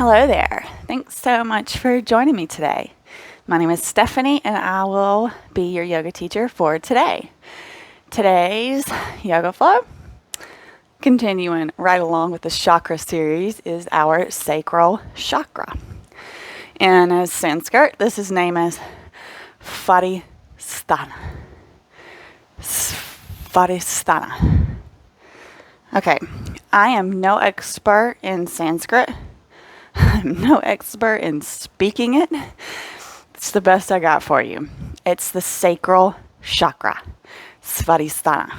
Hello there. Thanks so much for joining me today. My name is Stephanie and I will be your yoga teacher for today. Today's yoga flow, continuing right along with the chakra series, is our Sacral Chakra. And as Sanskrit, this is named as Svadhisthana. Svadhisthana. Okay, I am no expert in Sanskrit. I'm no expert in speaking it. It's the best I got for you. It's the Sacral Chakra, Svadhisthana.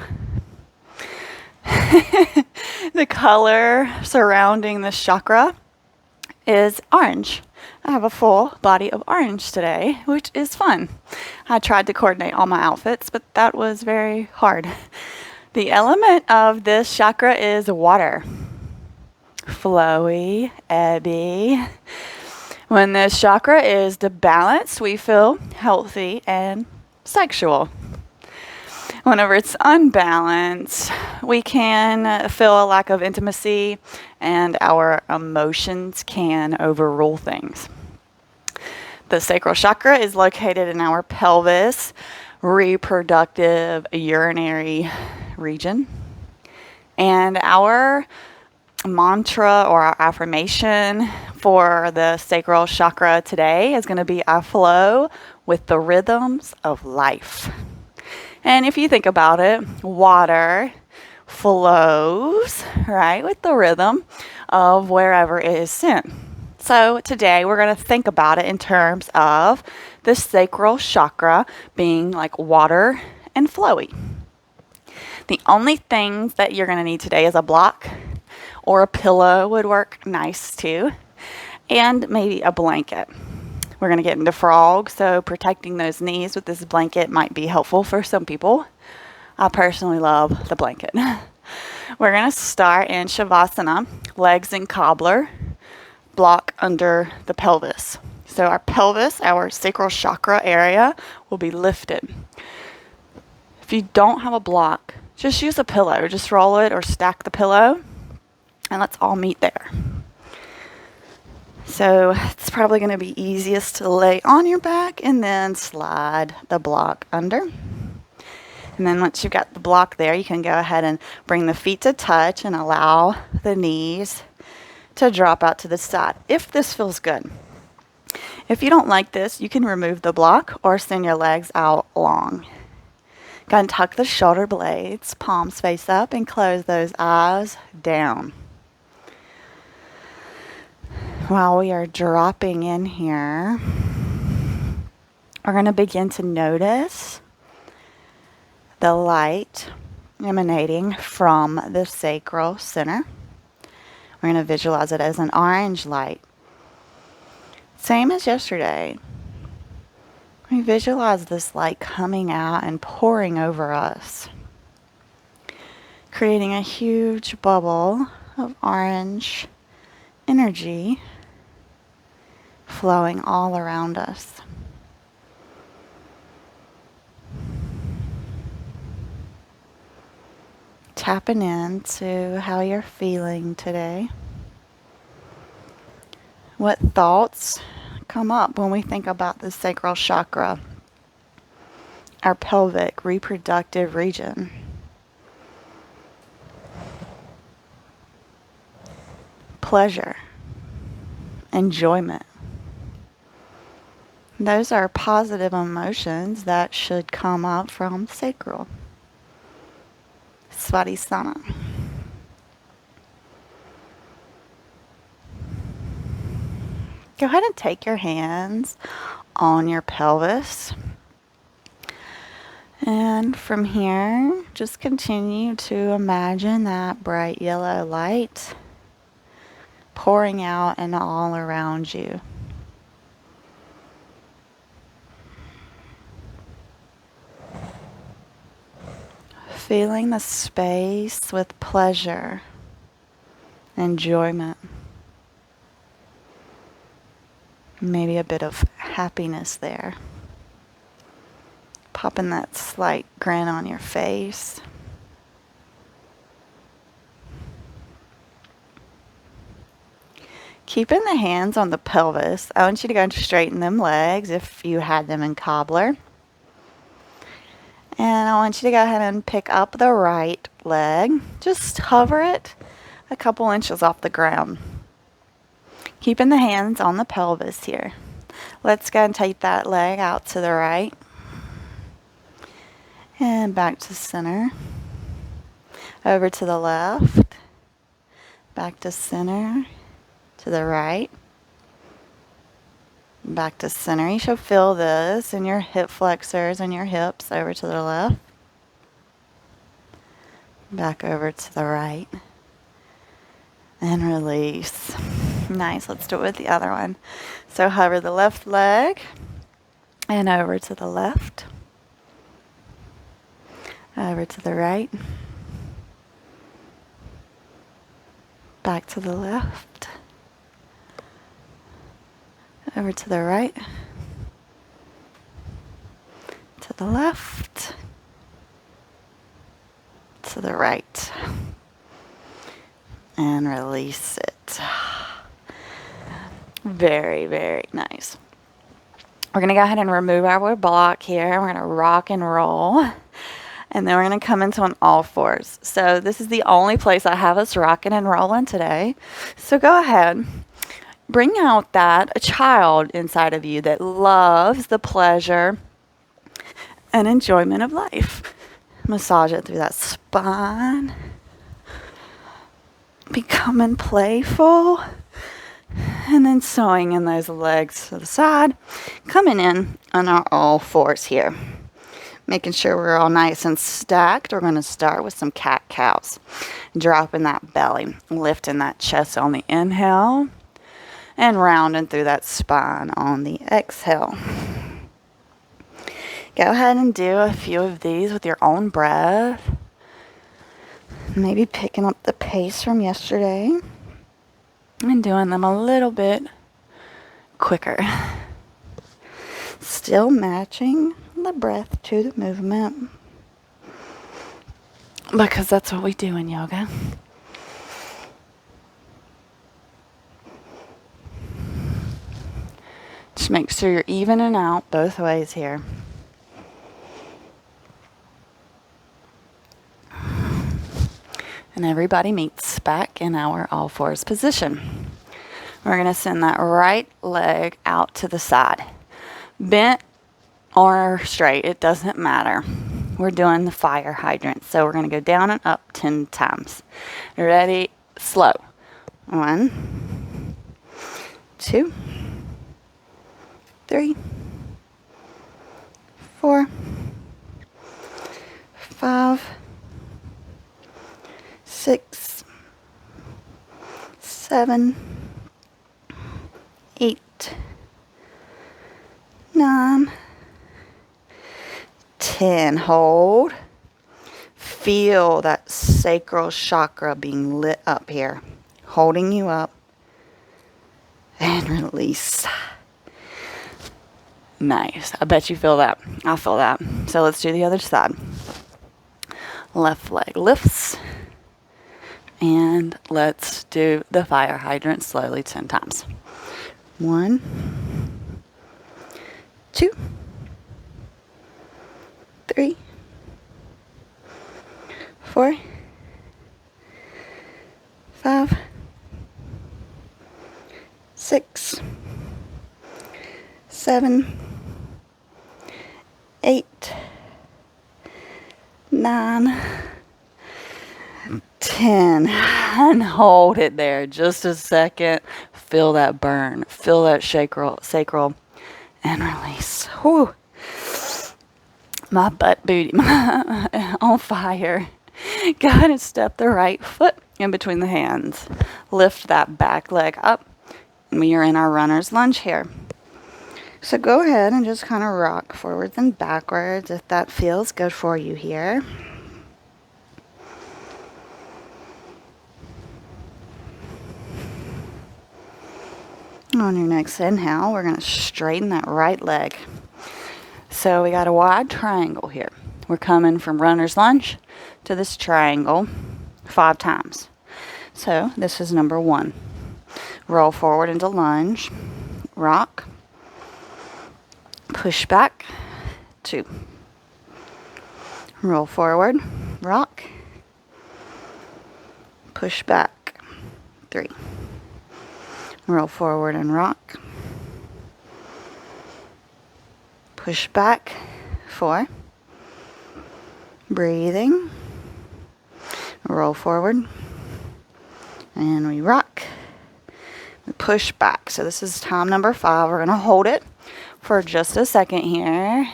The color surrounding this chakra is orange. I have a full body of orange today, which is fun. I tried to coordinate all my outfits, but that was very hard. The element of this chakra is water. Flowy, ebby. When this chakra is balanced, we feel healthy and sexual. Whenever it's unbalanced, we can feel a lack of intimacy and our emotions can overrule things. The sacral chakra is located in our pelvis, reproductive urinary region. And our mantra or our affirmation for the sacral chakra today is going to be, I flow with the rhythms of life. And if you think about it, water flows, right, with the rhythm of wherever it is sent. So today we're going to think about it in terms of the sacral chakra being like water and flowy. The only things that you're going to need today is a block, or a pillow would work nice too, and maybe a blanket. We're going to get into frog, so protecting those knees with this blanket might be helpful for some people. I personally love the blanket. We're going to start in Shavasana, legs in cobbler, block under the pelvis. So our pelvis, our sacral chakra area, will be lifted. If you don't have a block, just use a pillow. Just roll it or stack the pillow, and let's all meet there. So it's probably going to be easiest to lay on your back and then slide the block under. And then once you've got the block there, you can go ahead and bring the feet to touch and allow the knees to drop out to the side, if this feels good. If you don't like this, you can remove the block or send your legs out long. Go ahead and tuck the shoulder blades, palms face up, and close those eyes down. While we are dropping in here, we're going to begin to notice the light emanating from the sacral center. We're going to visualize it as an orange light. Same as yesterday. We visualize this light coming out and pouring over us, creating a huge bubble of orange energy flowing all around us. Tapping into how you're feeling today. What thoughts come up when we think about the sacral chakra, our pelvic reproductive region? Pleasure, enjoyment. Those are positive emotions that should come up from sacral. Svadhisthana. Go ahead and take your hands on your pelvis. And from here, just continue to imagine that bright yellow light pouring out and all around you. Feeling the space with pleasure, enjoyment, maybe a bit of happiness there. Popping that slight grin on your face. Keeping the hands on the pelvis, I want you to go and straighten them legs if you had them in cobbler. And I want you to go ahead and pick up the right leg. Just hover it a couple inches off the ground. Keeping the hands on the pelvis here. Let's go and take that leg out to the right. And back to center. Over to the left. Back to center. To the right. Back to center. You should feel this in your hip flexors and your hips. Over to the left. Back over to the right. And release. Nice. Let's do it with the other one. So hover the left leg and over to the left. Over to the right. Back to the left. Over to the right. To the left. To the right. And release it. Very, very nice. We're going to go ahead and remove our block here. We're going to rock and roll. And then we're going to come into an all fours. So this is the only place I have us rocking and rolling today. So go ahead. Bring out a child inside of you that loves the pleasure and enjoyment of life. Massage it through that spine. Becoming playful. And then sewing in those legs to the side. Coming in on our all fours here. Making sure we're all nice and stacked. We're going to start with some cat-cows. Dropping that belly. Lifting that chest on the inhale. And rounding through that spine on the exhale. Go ahead and do a few of these with your own breath. Maybe picking up the pace from yesterday. And doing them a little bit quicker. Still matching the breath to the movement. Because that's what we do in yoga. Just make sure you're evening out both ways here. And everybody meets back in our all fours position. We're going to send that right leg out to the side. Bent or straight, it doesn't matter. We're doing the fire hydrant. So we're going to go down and up 10 times. Ready? Slow. 1, 2, 3, 4, 5, 6, 7, 8, 9, 10. Hold. Feel that sacral chakra being lit up here. Holding you up. And release. Nice. I bet you feel that. I feel that. So let's do the other side. Left leg lifts. And let's do the fire hydrant slowly 10 times. 1, 2, 3, 4, 5, 6, 7, 8, 9, 10. And hold it there just a second. Feel that burn. Feel that sacral and release. Whew. My butt booty on fire. Go ahead and step the right foot in between the hands. Lift that back leg up. And we are in our runner's lunge here. So go ahead and just kind of rock forwards and backwards if that feels good for you here. On your next inhale, we're going to straighten that right leg. So we got a wide triangle here. We're coming from runner's lunge to this triangle 5 times. So this is number 1. Roll forward into lunge. Rock. Push back. 2. Roll forward. Rock. Push back. 3. Roll forward and rock. Push back. 4. Breathing. Roll forward. And we rock. We push back. So this is time number 5. We're going to hold it for just a second here.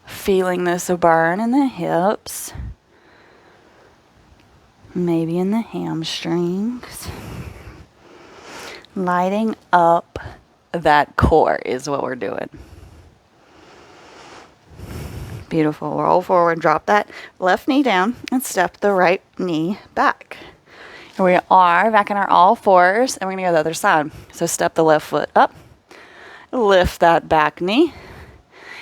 Feeling this burn in the hips. Maybe in the hamstrings. Lighting up that core is what we're doing. Beautiful. Roll forward, drop that left knee down, and step the right knee back. Here we are back in our all fours, and we're going to go to the other side. So step the left foot up, lift that back knee.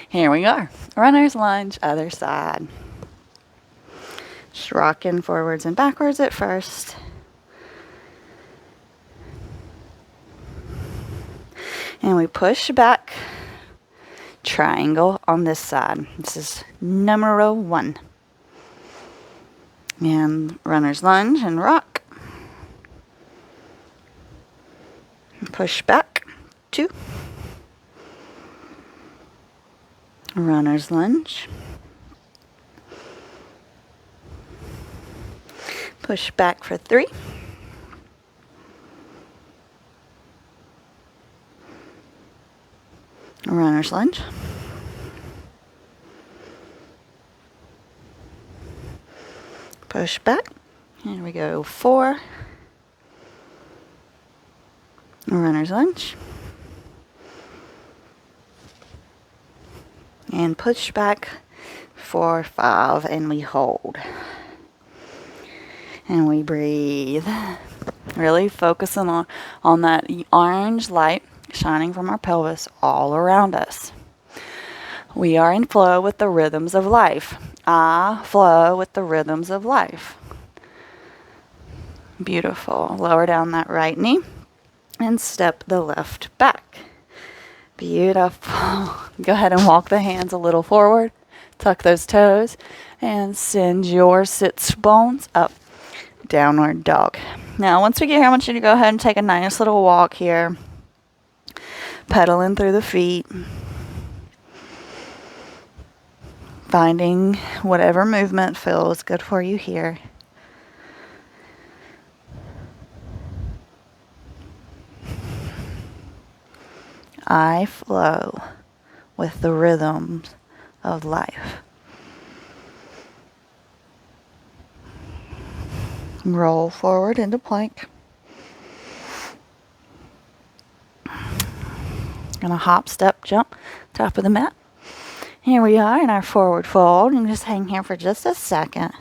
Here we are. Runner's lunge, other side. Just rocking forwards and backwards at first. And we push back. Triangle on this side. This is numero 1. And runner's lunge and rock. Push back. 2. Runner's lunge. Push back for 3. Runner's lunge. Push back. Here we go. 4. Runner's lunge. And push back for 5. And we hold. And we breathe. Really focusing on that orange light shining from our pelvis all around us. We are in flow with the rhythms of life. I flow with the rhythms of life. Beautiful. Lower down that right knee and step the left back. Beautiful. Go ahead and walk the hands a little forward. Tuck those toes and send your sits bones up. Downward dog. Now, once we get here, I want you to go ahead and take a nice little walk here. Pedaling through the feet. Finding whatever movement feels good for you here. I flow with the rhythms of life. Roll forward into plank. Gonna hop, step, jump, top of the mat. Here we are in our forward fold, and just hang here for just a second.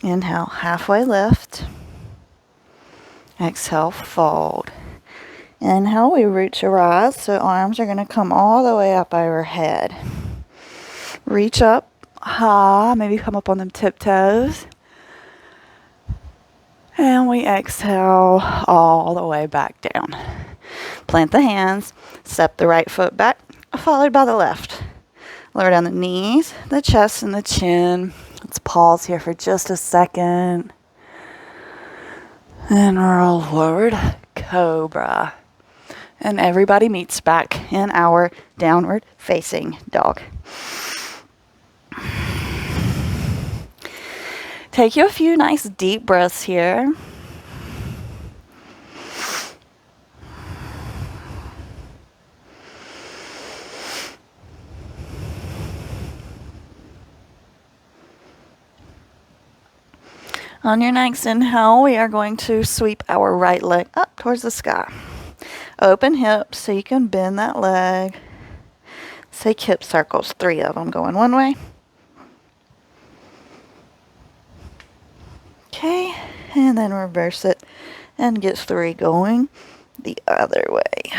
Inhale, halfway lift. Exhale, fold. Inhale, we root to rise, so arms are gonna come all the way up overhead. Reach up high, maybe come up on them tiptoes. And we exhale all the way back down. Plant the hands, step the right foot back, followed by the left. Lower down the knees, the chest, and the chin. Let's pause here for just a second. And roll forward, cobra. And everybody meets back in our downward facing dog. Take you a few nice deep breaths here. On your next inhale, we are going to sweep our right leg up towards the sky. Open hips so you can bend that leg. Say hip circles, 3 of them going one way. Okay, and then reverse it and get 3 going the other way.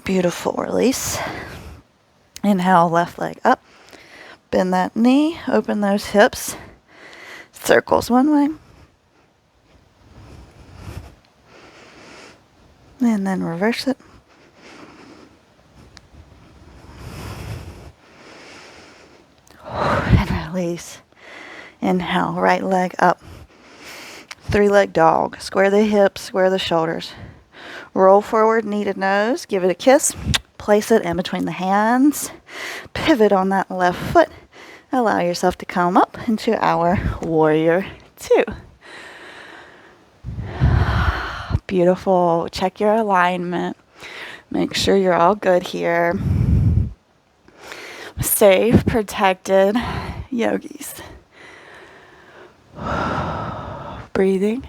Beautiful release. Inhale, left leg up. Bend that knee, open those hips. Circles one way. And then reverse it. And release. Inhale, right leg up. 3-leg dog. Square the hips, square the shoulders. Roll forward, knee to nose. Give it a kiss. Place it in between the hands. Pivot on that left foot. Allow yourself to come up into our warrior 2. Beautiful. Check your alignment. Make sure you're all good here. Safe, protected yogis. Breathing.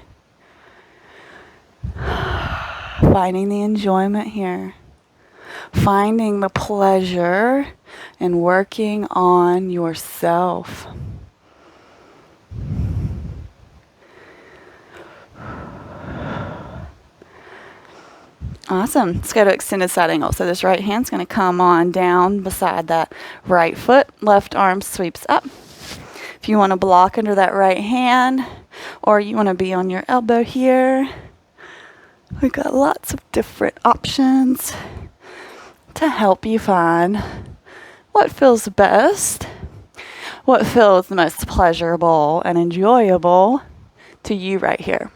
Finding the enjoyment here. Finding the pleasure in working on yourself. Awesome. Let's go to extended side angle. So this right hand's going to come on down beside that right foot. Left arm sweeps up. If you want to block under that right hand, or you want to be on your elbow here, we've got lots of different options to help you find what feels best, what feels the most pleasurable and enjoyable to you right here.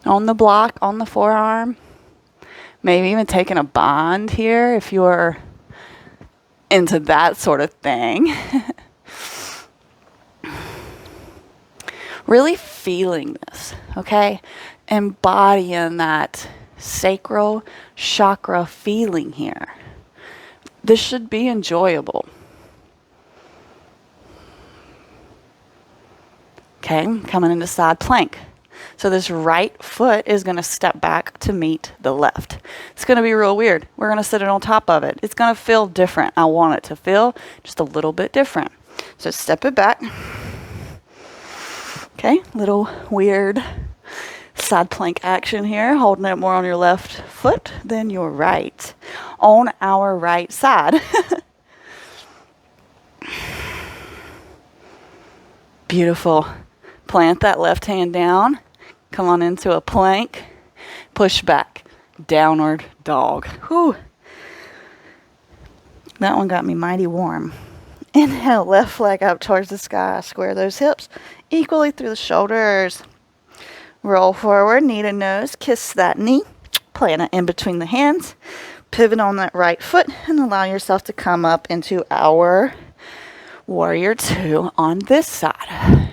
On the block, on the forearm, maybe even taking a bond here if you're into that sort of thing. Really feeling this, okay? Embodying that sacral chakra feeling here. This should be enjoyable. Okay, coming into side plank. So this right foot is going to step back to meet the left. It's going to be real weird. We're going to sit it on top of it. It's going to feel different. I want it to feel just a little bit different. So step it back. Okay, little weird side plank action here, holding it more on your left foot than your right. On our right side. Beautiful. Plant that left hand down. Come on into a plank. Push back. Downward dog. Whew. That one got me mighty warm. Inhale, left leg up towards the sky. Square those hips equally through the shoulders. Roll forward, knee to nose. Kiss that knee. Plant it in between the hands. Pivot on that right foot and allow yourself to come up into our warrior 2 on this side.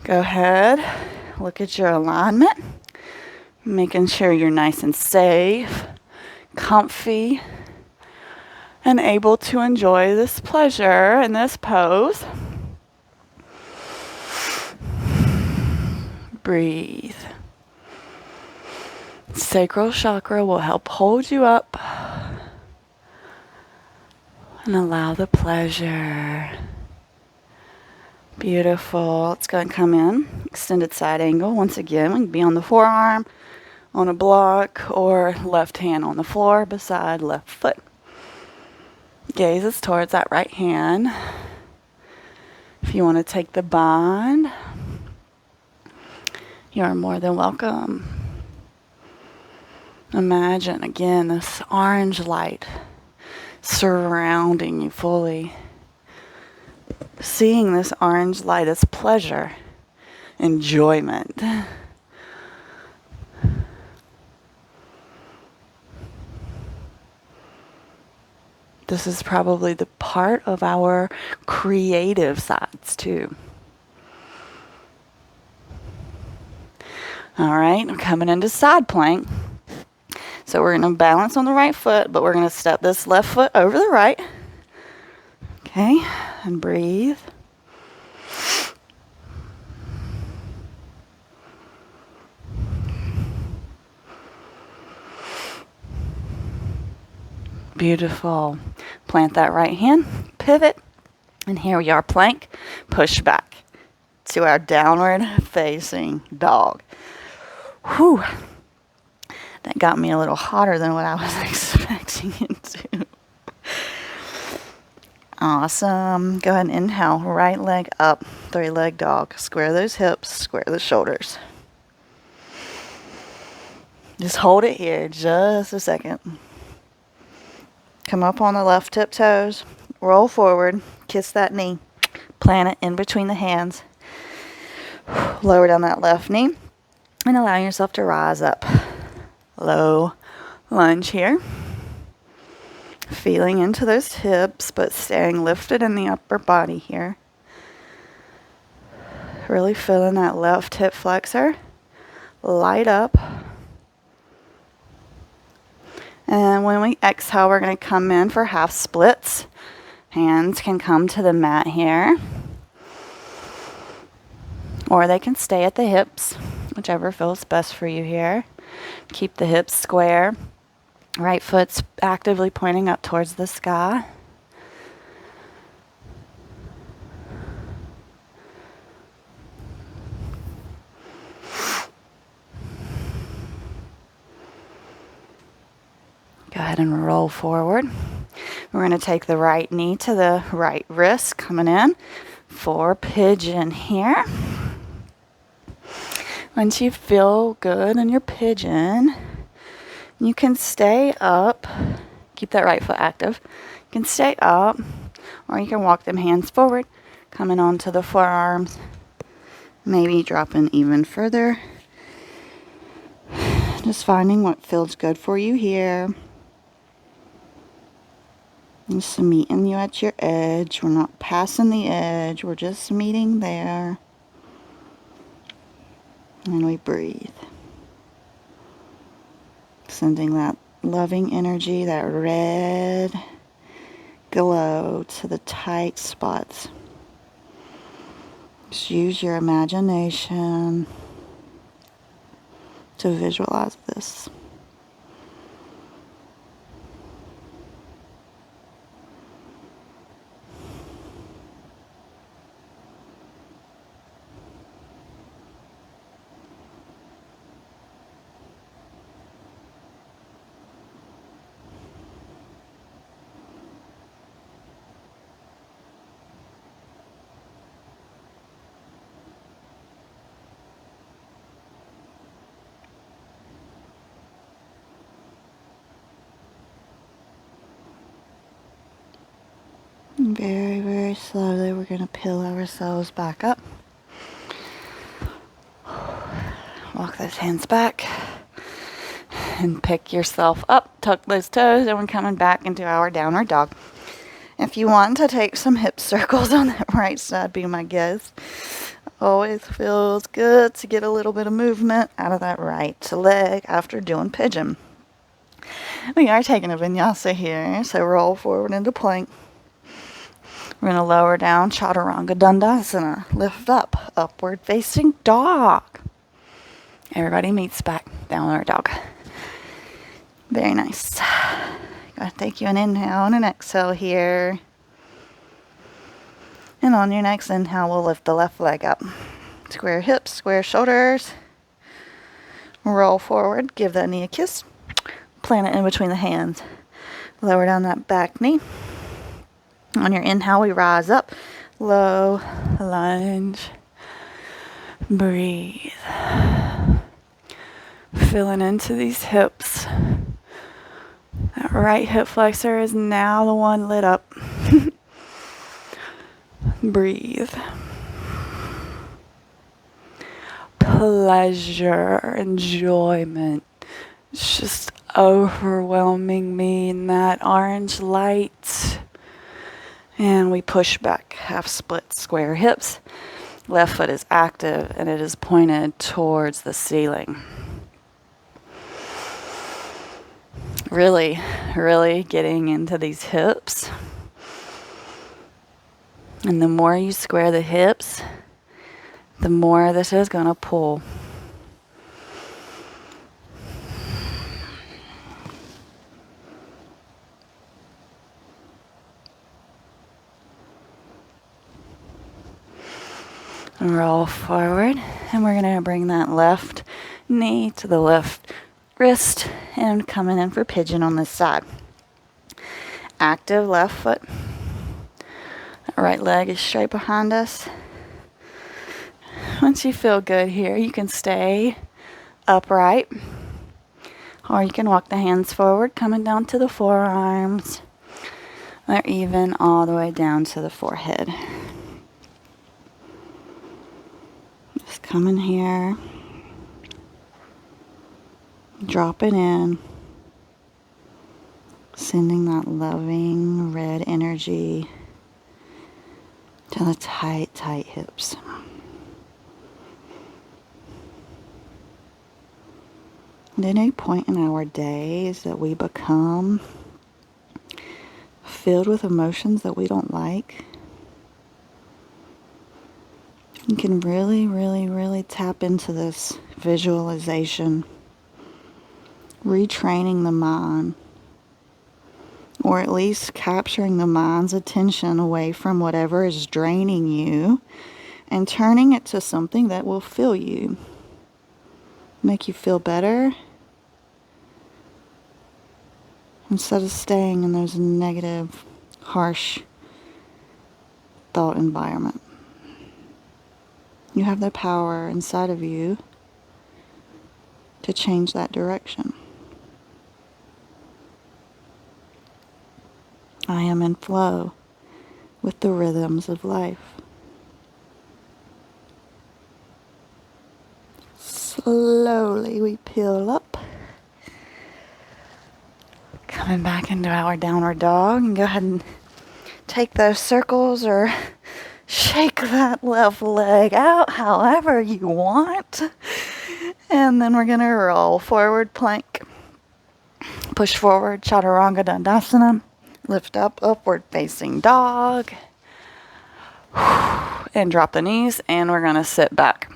Go ahead. Look at your alignment. Making sure you're nice and safe, comfy, and able to enjoy this pleasure in this pose. Breathe. Sacral chakra will help hold you up and allow the pleasure. Beautiful. It's going to come in. Extended side angle. Once again, we can be on the forearm, on a block, or left hand on the floor beside left foot. Gazes towards that right hand. If you want to take the bond, you are more than welcome. Imagine again this orange light surrounding you fully. Seeing this orange light as pleasure, enjoyment. This is probably the part of our creative sides too. All right, we're coming into side plank. So we're going to balance on the right foot, but we're going to step this left foot over the right. Okay, and breathe. Beautiful. Plant that right hand, pivot, and here we are, plank. Push back to our downward facing dog. Whew. That got me a little hotter than what I was expecting it to. Awesome. Go ahead and inhale, right leg up, 3-leg dog. Square those hips, square the shoulders. Just hold it here just a second. Come up on the left tiptoes, roll forward, kiss that knee, plant it in between the hands. Lower down that left knee and allow yourself to rise up. Low lunge here. Feeling into those hips, but staying lifted in the upper body here. Really feeling that left hip flexor light up. And when we exhale, we're going to come in for half splits. Hands can come to the mat here, or they can stay at the hips, whichever feels best for you here. Keep the hips square. Right foot's actively pointing up towards the sky. Go ahead and roll forward. We're going to take the right knee to the right wrist, coming in for pigeon here. Once you feel good in your pigeon, you can stay up. Keep that right foot active. You can stay up, or you can walk them hands forward, coming onto the forearms. Maybe dropping even further. Just finding what feels good for you here. Just meeting you at your edge. We're not passing the edge. We're just meeting there. And we breathe. Sending that loving energy, that red glow to the tight spots. Just use your imagination to visualize this. Very, very slowly, we're going to peel ourselves back up. Walk those hands back. And pick yourself up. Tuck those toes, and we're coming back into our downward dog. If you want to take some hip circles on that right side, be my guest. Always feels good to get a little bit of movement out of that right leg after doing pigeon. We are taking a vinyasa here, so roll forward into plank. We're going to lower down Chaturanga Dandasana. Lift up, upward facing dog. Everybody meets back, downward dog. Very nice. Going to take you an inhale and an exhale here. And on your next inhale, we'll lift the left leg up. Square hips, square shoulders. Roll forward, give that knee a kiss. Plant it in between the hands. Lower down that back knee. On your inhale, we rise up. Low lunge. Breathe. Feeling into these hips. That right hip flexor is now the one lit up. Breathe. Pleasure, enjoyment. It's just overwhelming me in that orange light. And we push back, half split, square hips. Left foot is active and it is pointed towards the ceiling. Really, really getting into these hips. And the more you square the hips, the more this is going to pull. Roll forward, and we're going to bring that left knee to the left wrist and coming in for pigeon on this side. Active left foot. Right leg is straight behind us. Once you feel good here, you can stay upright, or you can walk the hands forward, coming down to the forearms, or even all the way down to the forehead. Just come in here, drop it in, sending that loving red energy to the tight, tight hips. At any point in our days that we become filled with emotions that we don't like, you can really, really, really tap into this visualization, retraining the mind, or at least capturing the mind's attention away from whatever is draining you and turning it to something that will fill you, make you feel better, instead of staying in those negative, harsh thought environment. You have the power inside of you to change that direction. I am in flow with the rhythms of life. Slowly we peel up. Coming back into our downward dog, and go ahead and take those circles or shake that left leg out however you want. And then we're going to roll forward plank. Push forward, chaturanga dandasana. Lift up, upward facing dog. And drop the knees, and we're going to sit back.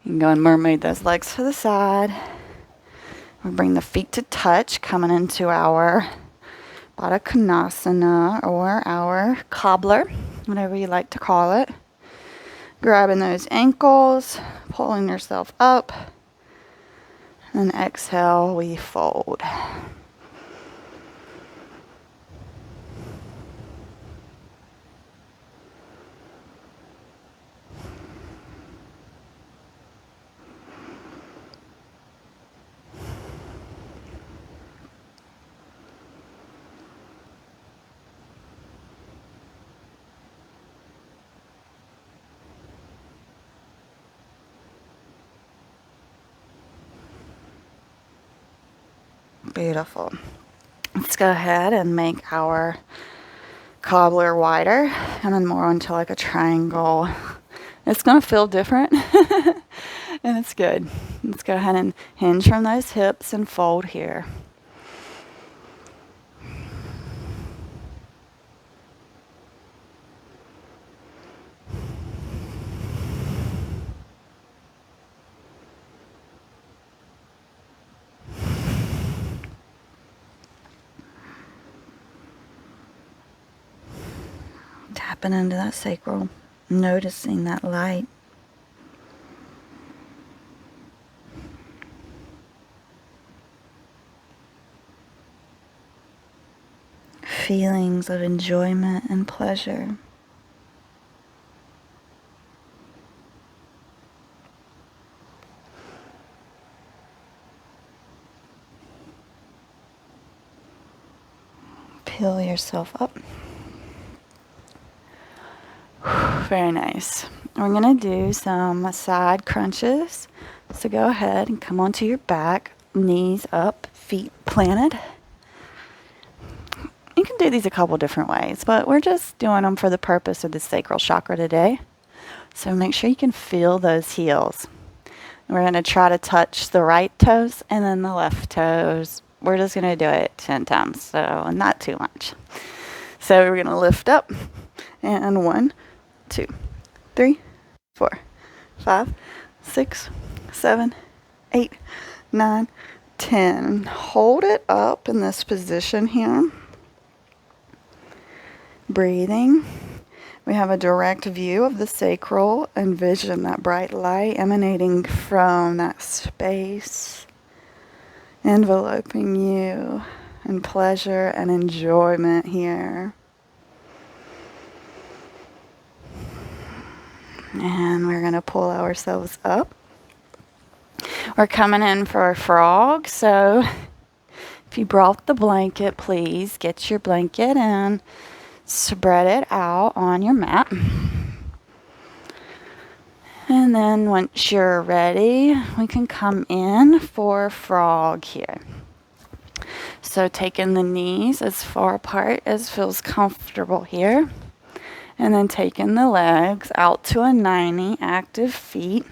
You can go and mermaid those legs to the side. We bring the feet to touch, coming into our Baddha Konasana, or our cobbler, whatever you like to call it. Grabbing those ankles, pulling yourself up, and exhale, we fold. Beautiful. Let's go ahead and make our cobbler wider, and then more into like a triangle. It's going to feel different, and it's good. Let's go ahead and hinge from those hips and fold here. Tapping into that sacral, noticing that light. Feelings of enjoyment and pleasure. Peel yourself up. Very nice. We're going to do some side crunches. So go ahead and come onto your back, knees up, feet planted. You can do these a couple different ways, but we're just doing them for the purpose of the sacral chakra today. So make sure you can feel those heels. We're going to try to touch the right toes and then the left toes. We're just going to do it 10 times, so not too much. So we're going to lift up, and 1, 2, 3, 4, 5, 6, 7, 8, 9, 10. Hold it up in this position here. Breathing. We have a direct view of the sacral. Envision that bright light emanating from that space, enveloping you in pleasure and enjoyment here. And we're going to pull ourselves up. We're coming in for a frog, so if you brought the blanket, please get your blanket and spread it out on your mat. And then once you're ready, we can come in for frog here. So taking the knees as far apart as feels comfortable here. And then taking the legs out to a 90, active feet.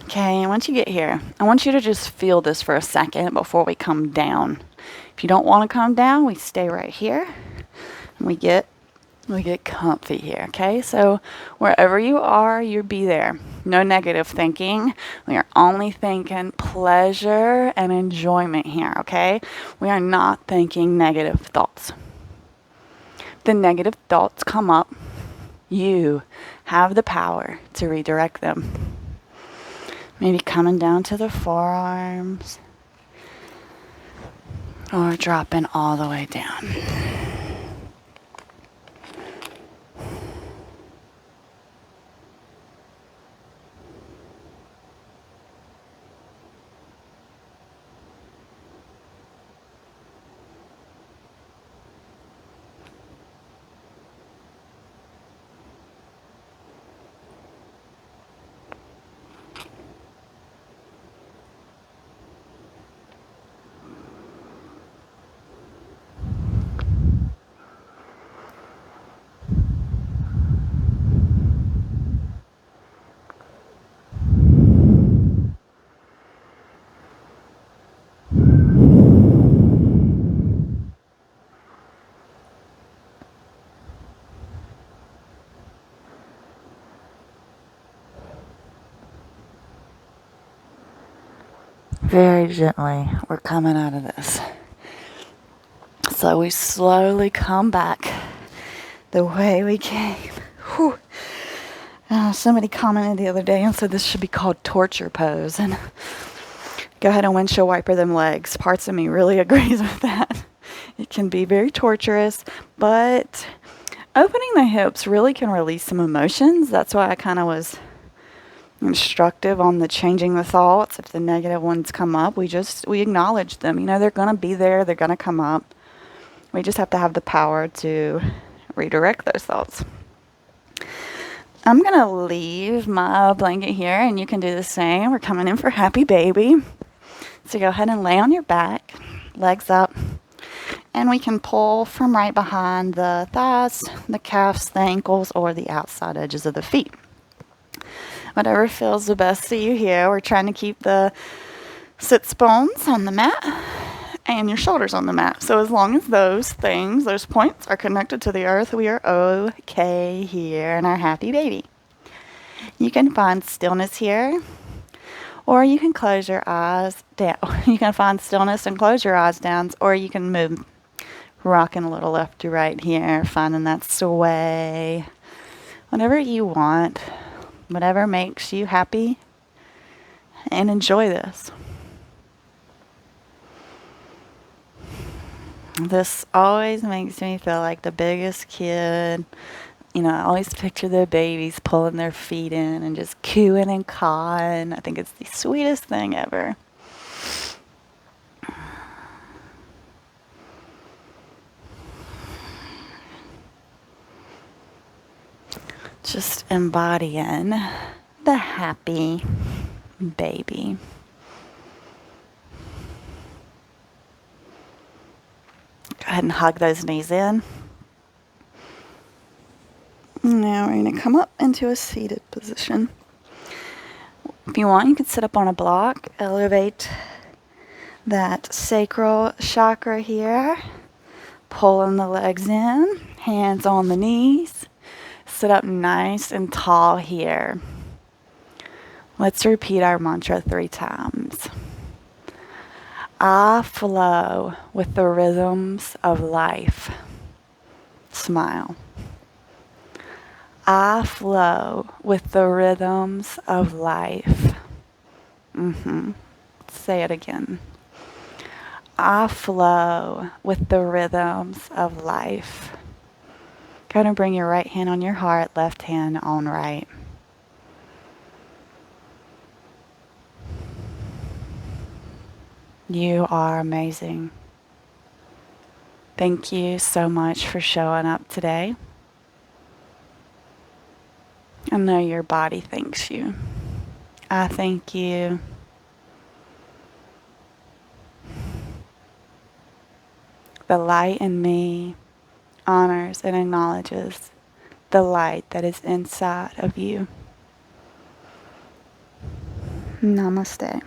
Okay, and once you get here, I want you to just feel this for a second before we come down. If you don't want to come down, we stay right here. And we get comfy here, okay? So wherever you are, you be there. No negative thinking. We are only thinking pleasure and enjoyment here, okay? We are not thinking negative thoughts. The negative thoughts come up. You have the power to redirect them. Maybe coming down to the forearms or dropping all the way down. Very gently, we're coming out of this. So we slowly come back the way we came. Whew. Somebody commented the other day and said this should be called torture pose. And go ahead and windshield wiper them legs. Parts of me really agrees with that. It can be very torturous, but opening the hips really can release some emotions. That's why I kind of was instructive on the changing the thoughts. If the negative ones come up, we acknowledge them. You know, they're going to be there. They're going to come up. We just have to have the power to redirect those thoughts. I'm going to leave my blanket here, and you can do the same. We're coming in for happy baby. So go ahead and lay on your back, legs up, and we can pull from right behind the thighs, the calves, the ankles, or the outside edges of the feet. Whatever feels the best to you here. We're trying to keep the sits bones on the mat and your shoulders on the mat. So as long as those points are connected to the earth, we are okay here in our happy baby. You can find stillness here, or you can close your eyes down. You can find stillness and close your eyes down, or you can move, rocking a little left to right here, finding that sway. Whatever you want. Whatever makes you happy, and enjoy this. This always makes me feel like the biggest kid. You know, I always picture the babies pulling their feet in and just cooing and cawing. I think it's the sweetest thing ever. Just embodying the happy baby. Go ahead and hug those knees in. Now we're going to come up into a seated position. If you want, you can sit up on a block, elevate that sacral chakra here, pulling the legs in, hands on the knees. Sit up nice and tall here. Let's repeat our mantra 3 times. I flow with the rhythms of life. Smile. I flow with the rhythms of life. Say it again. I flow with the rhythms of life. Go and bring your right hand on your heart, left hand on right. You are amazing. Thank you so much for showing up today. I know your body thanks you. I thank you. The light in me honors and acknowledges the light that is inside of you. Namaste.